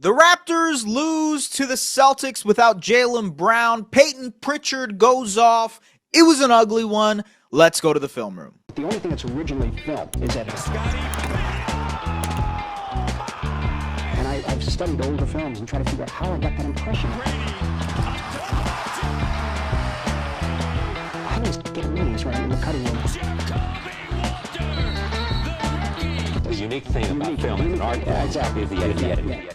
The Raptors lose to the Celtics without Jaylen Brown. Payton Pritchard goes off. It was an ugly one. Let's go to the film room. The only thing that's originally filmed is that I've studied older films and tried to figure out how I got that impression. I was getting knees right in the cutting room. The unique thing about film is an art form exactly. is the editing.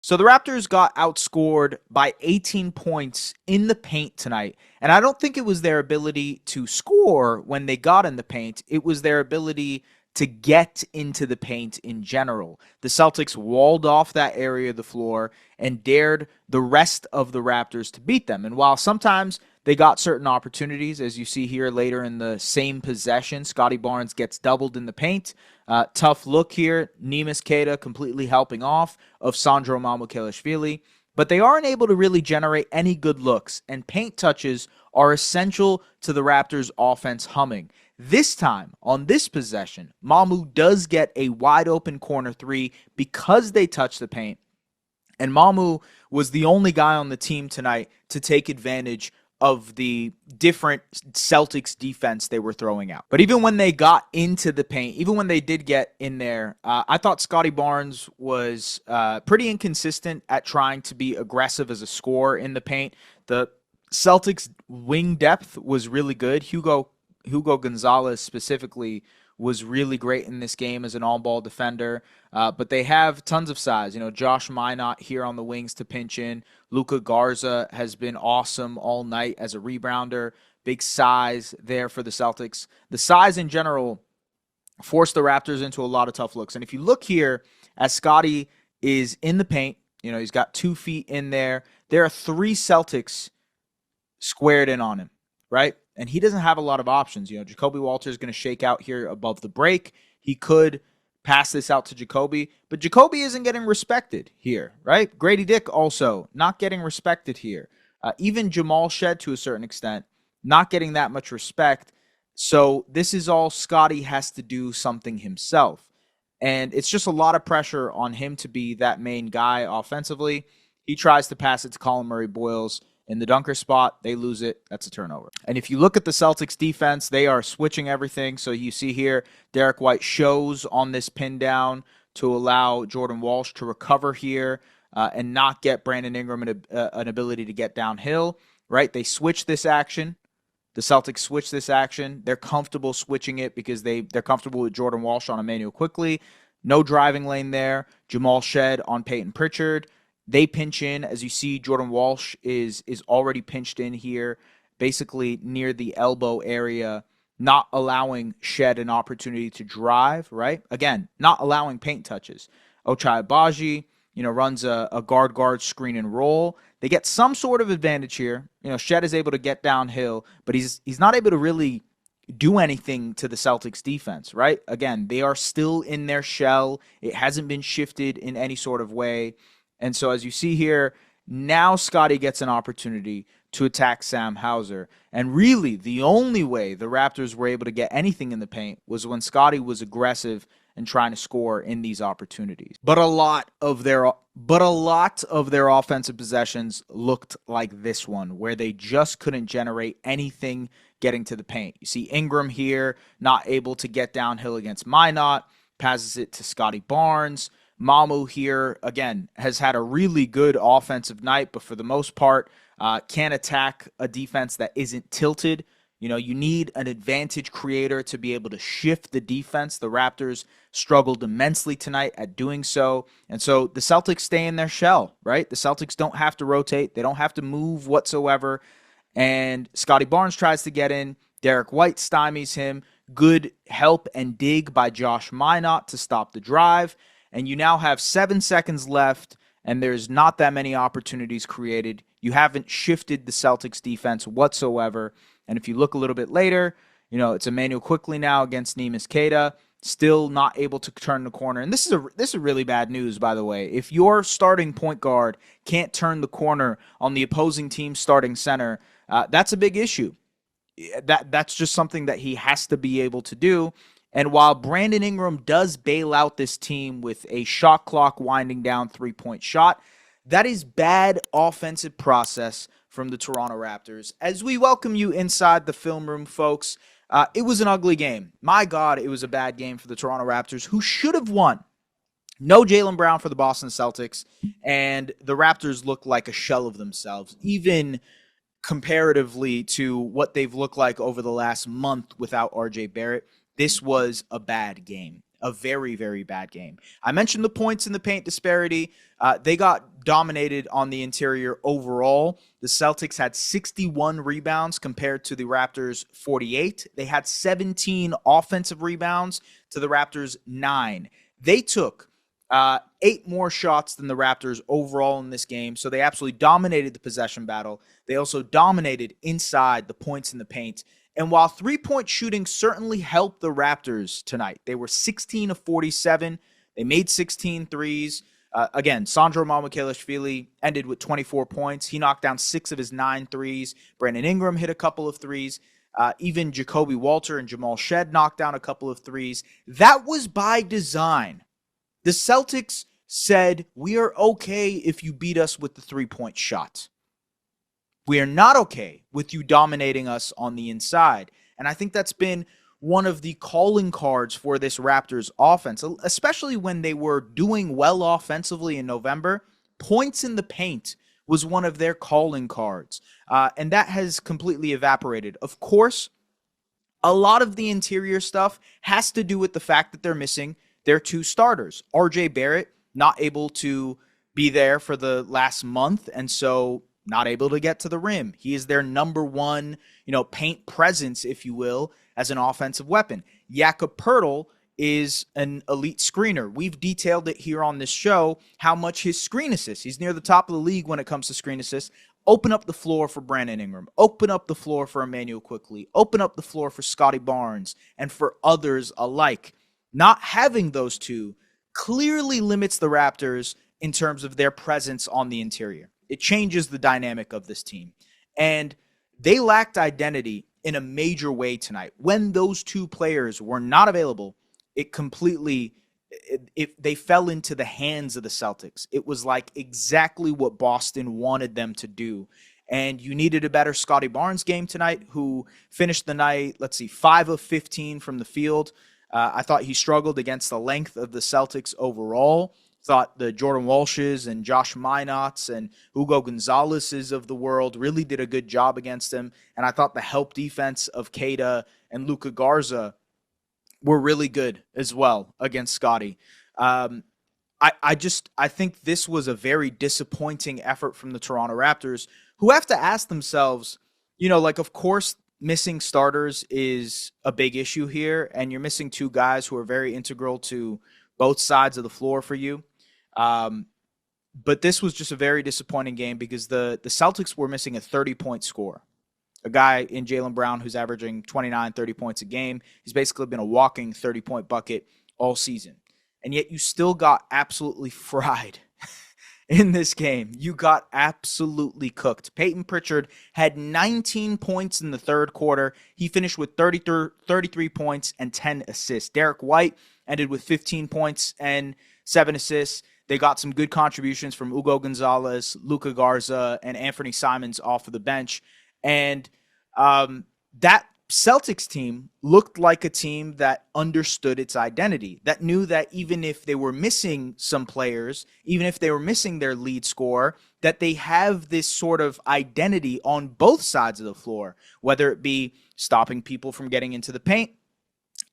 So the Raptors got outscored by 18 points in the paint tonight. And I don't think it was their ability to score when they got in the paint. It was their ability to get into the paint in general. The Celtics walled off that area of the floor and dared the rest of the Raptors to beat them. And while sometimes they got certain opportunities, as you see here later in the same possession, Scotty Barnes gets doubled in the paint. Tough look here. Neemias Queta completely helping off of Sandro Mamukelashvili. But they aren't able to really generate any good looks, and paint touches are essential to the Raptors' offense humming. This time, on this possession, Mamu does get a wide-open corner three because they touch the paint. And Mamu was the only guy on the team tonight to take advantage of the different Celtics defense they were throwing out. But even when they got into the paint, even when they did get in there, I thought Scotty Barnes was pretty inconsistent at trying to be aggressive as a scorer in the paint. The Celtics wing depth was really good. Hugo Gonzalez specifically was really great in this game as an on-ball defender. But they have tons of size. You know, Josh Minot here on the wings to pinch in. Luka Garza has been awesome all night as a rebounder. Big size there for the Celtics. The size in general forced the Raptors into a lot of tough looks. And if you look here, as Scotty is in the paint, you know, he's got 2 feet in there. There are 3 Celtics squared in on him, right? And he doesn't have a lot of options. You know, Jacoby Walter is going to shake out here above the break. He could pass this out to Jacoby, but Jacoby isn't getting respected here, right? Grady Dick also not getting respected here. Even Jamal Shed, to a certain extent, not getting that much respect. So this is all Scotty has to do something himself. And it's just a lot of pressure on him to be that main guy offensively. He tries to pass it to Colin Murray-Boyles in the dunker spot. They lose it. That's a turnover. And if you look at the Celtics defense, they are switching everything. So you see here, Derek White shows on this pin down to allow Jordan Walsh to recover here and not get Brandon Ingram an ability to get downhill, right? They switch this action. The Celtics switch this action. They're comfortable switching it because they're comfortable with Jordan Walsh on Emmanuel quickly. No driving lane there. Jamal Shed on Payton Pritchard. They pinch in. As you see, Jordan Walsh is already pinched in here, basically near the elbow area, not allowing Shed an opportunity to drive, right? Again, not allowing paint touches. Ochai Agbaji, runs a guard screen and roll. They get some sort of advantage here. Shed is able to get downhill, but he's not able to really do anything to the Celtics defense, right? Again, they are still in their shell. It hasn't been shifted in any sort of way. And so as you see here, now Scotty gets an opportunity to attack Sam Hauser. And really, the only way the Raptors were able to get anything in the paint was when Scotty was aggressive and trying to score in these opportunities. But a lot of their offensive possessions looked like this one, where they just couldn't generate anything getting to the paint. You see Ingram here, not able to get downhill against Minot, passes it to Scotty Barnes. Mamu here, again, has had a really good offensive night, but for the most part, can't attack a defense that isn't tilted. You need an advantage creator to be able to shift the defense. The Raptors struggled immensely tonight at doing so. And so the Celtics stay in their shell, right? The Celtics don't have to rotate. They don't have to move whatsoever. And Scotty Barnes tries to get in. Derek White stymies him. Good help and dig by Josh Minot to stop the drive. And you now have 7 seconds left, and there's not that many opportunities created. You haven't shifted the Celtics defense whatsoever. And if you look a little bit later, it's Emmanuel quickly now against Neemias Queta, still not able to turn the corner. And this is really bad news, by the way. If your starting point guard can't turn the corner on the opposing team's starting center, that's a big issue. That's just something that he has to be able to do. And while Brandon Ingram does bail out this team with a shot clock winding down 3-point shot, that is bad offensive process from the Toronto Raptors. As we welcome you inside the film room, folks, it was an ugly game. My God, it was a bad game for the Toronto Raptors, who should have won. No Jaylen Brown for the Boston Celtics, and the Raptors look like a shell of themselves, even comparatively to what they've looked like over the last month without RJ Barrett. This was a bad game, a very, very bad game. I mentioned the points in the paint disparity. They got dominated on the interior overall. The Celtics had 61 rebounds compared to the Raptors' 48. They had 17 offensive rebounds to the Raptors' 9. They took 8 more shots than the Raptors overall in this game, so they absolutely dominated the possession battle. They also dominated inside the points in the paint. And while three-point shooting certainly helped the Raptors tonight, they were 16 of 47. They made 16 threes. Again, Sandro Mamukelashvili ended with 24 points. He knocked down 6 of his 9 threes. Brandon Ingram hit a couple of threes. Even Jacoby Walter and Jamal Shed knocked down a couple of threes. That was by design. The Celtics said, we are okay if you beat us with the three-point shot. We are not okay with you dominating us on the inside. And I think that's been one of the calling cards for this Raptors offense, especially when they were doing well offensively in November. Points in the paint was one of their calling cards. And that has completely evaporated. Of course, a lot of the interior stuff has to do with the fact that they're missing their 2 starters. RJ Barrett, not able to be there for the last month, and so not able to get to the rim. He is their number one, paint presence, if you will, as an offensive weapon. Jakob Poeltl is an elite screener. We've detailed it here on this show, how much his screen assists. He's near the top of the league when it comes to screen assists. Open up the floor for Brandon Ingram. Open up the floor for Emmanuel Quickley. Open up the floor for Scotty Barnes and for others alike. Not having those two clearly limits the Raptors in terms of their presence on the interior. It changes the dynamic of this team. And they lacked identity in a major way tonight. When those 2 players were not available, they fell into the hands of the Celtics. It was like exactly what Boston wanted them to do. And you needed a better Scotty Barnes game tonight, who finished the night, 5 of 15 from the field. I thought he struggled against the length of the Celtics overall. Thought the Jordan Walshes and Josh Minotts and Hugo Gonzalez's of the world really did a good job against him. And I thought the help defense of Keita and Luka Garza were really good as well against Scotty. I think this was a very disappointing effort from the Toronto Raptors, who have to ask themselves, of course, missing starters is a big issue here, and you're missing 2 guys who are very integral to both sides of the floor for you. But this was just a very disappointing game because the Celtics were missing a 30-point scorer. A guy in Jaylen Brown who's averaging 29, 30 points a game. He's basically been a walking 30-point bucket all season. And yet you still got absolutely fried in this game. You got absolutely cooked. Payton Pritchard had 19 points in the third quarter. He finished with 33 points and 10 assists. Derek White ended with 15 points and 7 assists. They got some good contributions from Hugo Gonzalez, Luka Garza, and Anthony Simons off of the bench. And that Celtics team looked like a team that understood its identity, that knew that even if they were missing some players, even if they were missing their lead scorer, that they have this sort of identity on both sides of the floor, whether it be stopping people from getting into the paint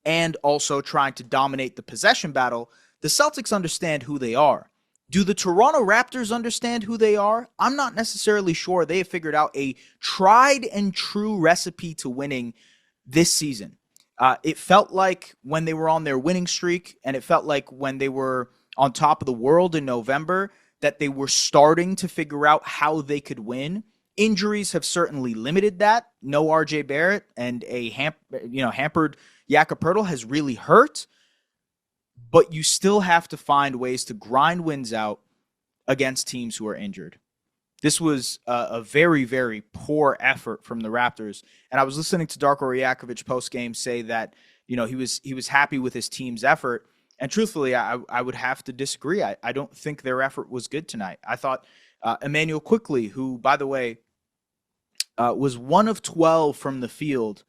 and also trying to dominate the possession battle. The Celtics understand who they are. Do the Toronto Raptors understand who they are? I'm not necessarily sure they have figured out a tried and true recipe to winning this season. It felt like when they were on their winning streak, and it felt like when they were on top of the world in November, that they were starting to figure out how they could win. Injuries have certainly limited that. No RJ Barrett and a hampered Jakob Poeltl has really hurt. But you still have to find ways to grind wins out against teams who are injured. This was a very, very poor effort from the Raptors. And I was listening to Darko Rajakovic post-game say that, he was happy with his team's effort. And truthfully, I would have to disagree. I don't think their effort was good tonight. I thought Emmanuel Quickly, who, by the way, was 1 of 12 from the field,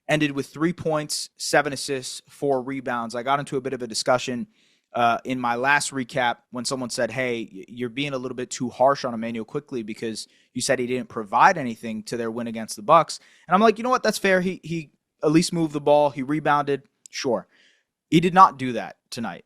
ended with 3 points, 7 assists, 4 rebounds. I got into a bit of a discussion in my last recap when someone said, hey, you're being a little bit too harsh on Emmanuel Quickly because you said he didn't provide anything to their win against the Bucks. And I'm like, you know what? That's fair. He at least moved the ball. He rebounded. Sure. He did not do that tonight.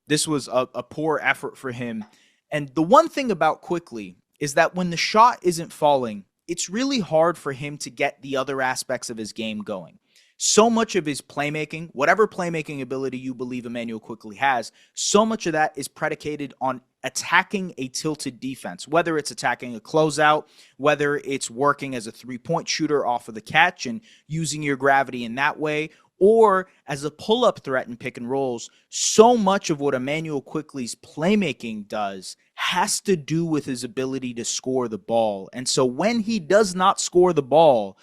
This was a poor effort for him. And the one thing about Quickly is that when the shot isn't falling, it's really hard for him to get the other aspects of his game going. So much of his playmaking, whatever playmaking ability you believe Emmanuel Quickly has, so much of that is predicated on attacking a tilted defense, whether it's attacking a closeout, whether it's working as a three-point shooter off of the catch and using your gravity in that way, or as a pull-up threat in pick and rolls. So much of what Emmanuel Quickly's playmaking does has to do with his ability to score the ball. And so when he does not score the ball,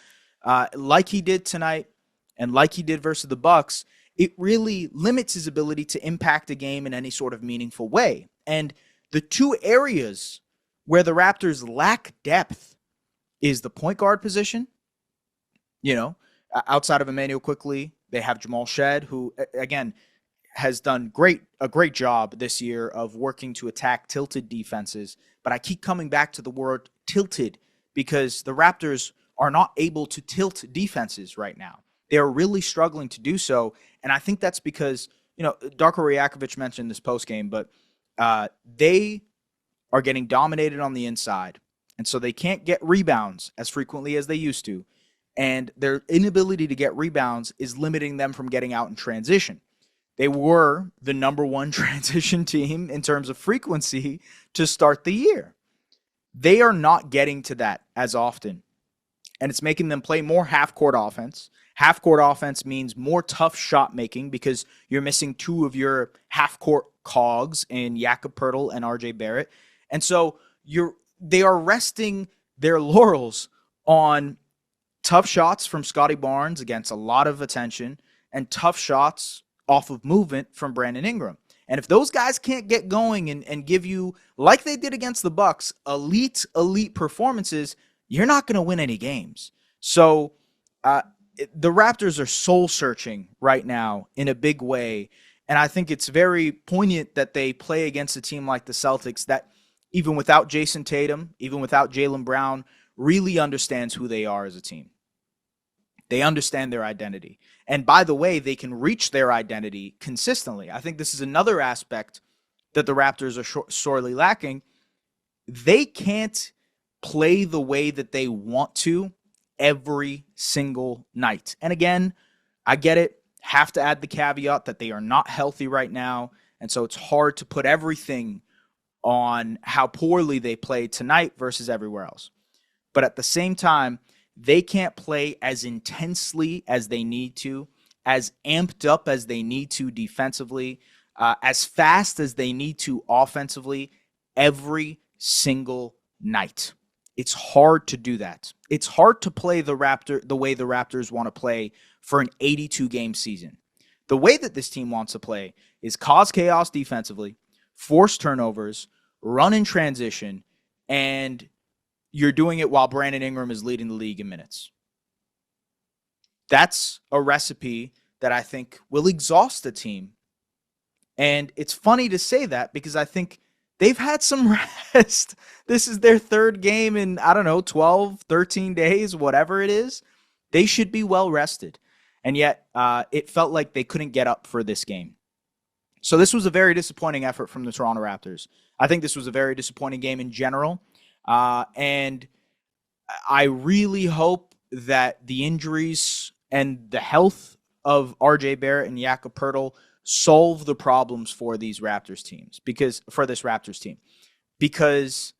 like he did tonight and like he did versus the Bucks, it really limits his ability to impact a game in any sort of meaningful way. And the two areas where the Raptors lack depth is the point guard position. Outside of Emmanuel Quickly, they have Jamal Shed, who, again, has done a great job this year of working to attack tilted defenses. But I keep coming back to the word tilted because the Raptors are not able to tilt defenses right now. They're really struggling to do so. And I think that's because, Darko Rajakovic mentioned this postgame, but they are getting dominated on the inside. And so they can't get rebounds as frequently as they used to. And their inability to get rebounds is limiting them from getting out in transition. They were the number one transition team in terms of frequency to start the year. They are not getting to that as often. And it's making them play more half-court offense. Half-court offense means more tough shot making because you're missing two of your half-court cogs in Jakob Poeltl and RJ Barrett. And so they are resting their laurels on tough shots from Scotty Barnes against a lot of attention and tough shots off of movement from Brandon Ingram. And if those guys can't get going and give you, like they did against the Bucks, elite performances, you're not going to win any games. So the Raptors are soul searching right now in a big way. And I think it's very poignant that they play against a team like the Celtics that even without Jason Tatum, even without Jaylen Brown, really understands who they are as a team. They understand their identity. And by the way, they can reach their identity consistently. I think this is another aspect that the Raptors are sorely lacking. They can't play the way that they want to every single night. And again, I get it. Have to add the caveat that they are not healthy right now. And so it's hard to put everything on how poorly they played tonight versus everywhere else. But at the same time, they can't play as intensely as they need to, as amped up as they need to defensively, as fast as they need to offensively every single night. It's hard to do that. It's hard to play the way the Raptors want to play for an 82-game season. The way that this team wants to play is cause chaos defensively, force turnovers, run in transition, and you're doing it while Brandon Ingram is leading the league in minutes. That's a recipe that I think will exhaust the team. And it's funny to say that because I think they've had some rest. This is their third game in, 12, 13 days, whatever it is. They should be well rested. And yet it felt like they couldn't get up for this game. So this was a very disappointing effort from the Toronto Raptors. I think this was a very disappointing game in general. And I really hope that the injuries and the health of RJ Barrett and Jakob Poeltl solve the problems for this Raptors team, because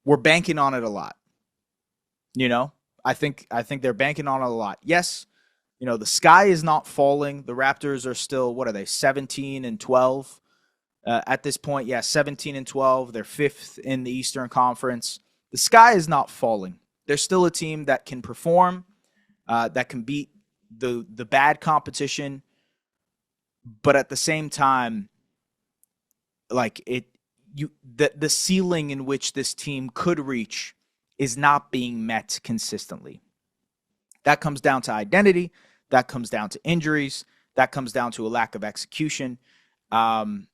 we're banking on it a lot. I think they're banking on it a lot. Yes, the sky is not falling. The Raptors are still, 17-12. At this point, 17-12. They're fifth in the Eastern Conference. The sky is not falling. They're still a team that can perform, that can beat the bad competition, but at the same time, like the ceiling in which this team could reach is not being met consistently. That comes down to identity. That comes down to injuries. That comes down to a lack of execution, and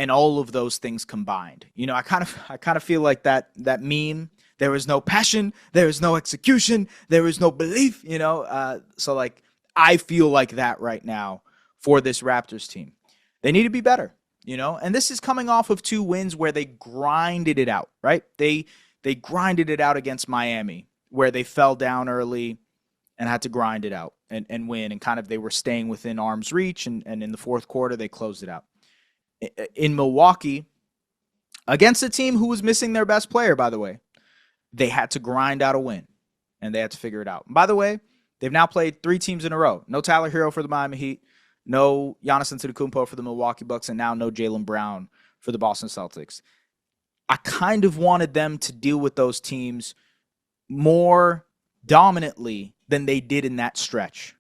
all of those things combined. You know, I kind of feel like that meme. There is no passion. There is no execution. There is no belief. You know, so like I feel like that right now for this Raptors team. They need to be better. You know, and this is coming off of 2 wins where they grinded it out. Right? They grinded it out against Miami, where they fell down early and had to grind it out and win, and kind of they were staying within arm's reach, and in the fourth quarter, they closed it out. In Milwaukee, against a team who was missing their best player, by the way, they had to grind out a win, and they had to figure it out. And by the way, they've now played 3 teams in a row. No Tyler Hero for the Miami Heat, no Giannis Antetokounmpo for the Milwaukee Bucks, and now no Jaylen Brown for the Boston Celtics. I kind of wanted them to deal with those teams more dominantly than they did in that stretch.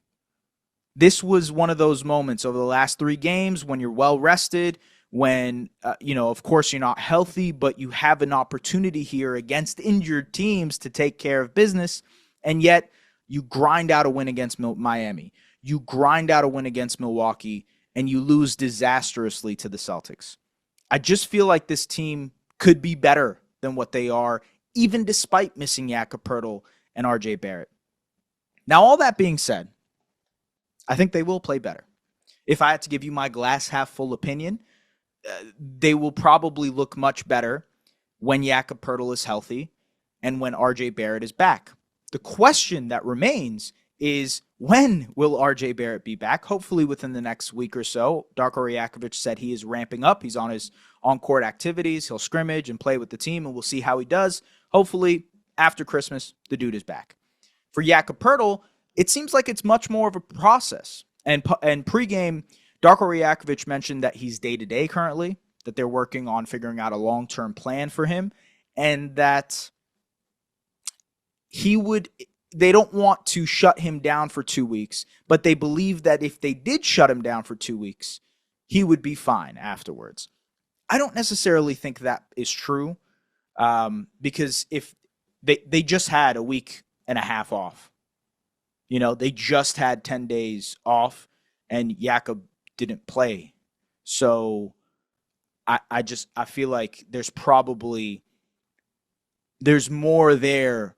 This was one of those moments over the last 3 games when you're well rested, when, of course you're not healthy, but you have an opportunity here against injured teams to take care of business, and yet you grind out a win against Miami. You grind out a win against Milwaukee, and you lose disastrously to the Celtics. I just feel like this team could be better than what they are, even despite missing Jakob Poeltl and RJ Barrett. Now, all that being said, I think they will play better. If I had to give you my glass half full opinion, they will probably look much better when Jakob Poeltl is healthy and when RJ Barrett is back. The question that remains is, when will RJ Barrett be back? Hopefully within the next week or so. Darko Rajakovic said he is ramping up. He's on his on-court activities. He'll scrimmage and play with the team, and we'll see how he does. Hopefully after Christmas, the dude is back. For Jakob Poeltl, it seems like it's much more of a process. And pregame, Darko Rajakovic mentioned that he's day-to-day currently, that they're working on figuring out a long-term plan for him, and that they don't want to shut him down for 2 weeks, but they believe that if they did shut him down for 2 weeks, he would be fine afterwards. I don't necessarily think that is true, because if they just had a week and a half off. You know, they just had 10 days off, and Jakob didn't play. So I feel like there's more there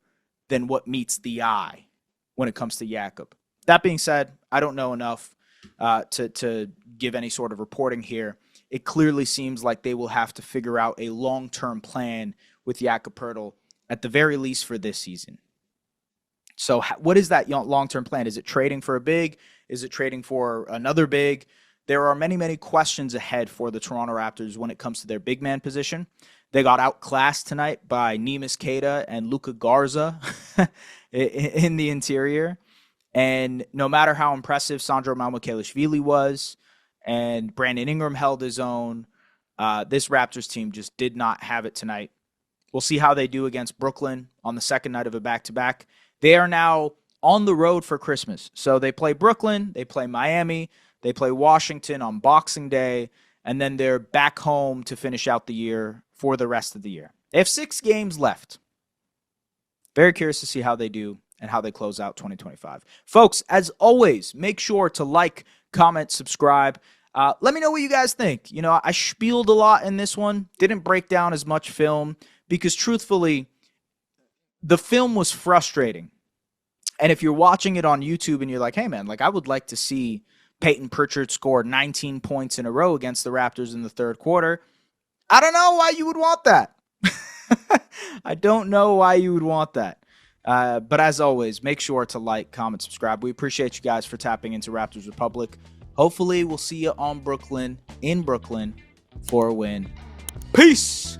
than what meets the eye when it comes to Jakob. That being said, I don't know enough to give any sort of reporting here. It clearly seems like they will have to figure out a long-term plan with Jakob Poeltl, at the very least for this season. So what is that long-term plan? Is it trading for a big? Is it trading for another big? There are many, many questions ahead for the Toronto Raptors when it comes to their big man position. They got outclassed tonight by Neemias Queta and Luka Garza in the interior. And no matter how impressive Sandro Mamukelashvili was and Brandon Ingram held his own, this Raptors team just did not have it tonight. We'll see how they do against Brooklyn on the second night of a back-to-back. They are now on the road for Christmas. So they play Brooklyn, they play Miami, they play Washington on Boxing Day, and then they're back home to finish out the year for the rest of the year. They have 6 games left. Very curious to see how they do and how they close out 2025. Folks, as always, make sure to like, comment, subscribe. Let me know what you guys think. You know, I spieled a lot in this one. Didn't break down as much film because, truthfully, the film was frustrating. And if you're watching it on YouTube and you're like, hey, man, like I would like to see Payton Pritchard score 19 points in a row against the Raptors in the third quarter, I don't know why you would want that. I don't know why you would want that. But as always, make sure to like, comment, subscribe. We appreciate you guys for tapping into Raptors Republic. Hopefully we'll see you in Brooklyn for a win. Peace.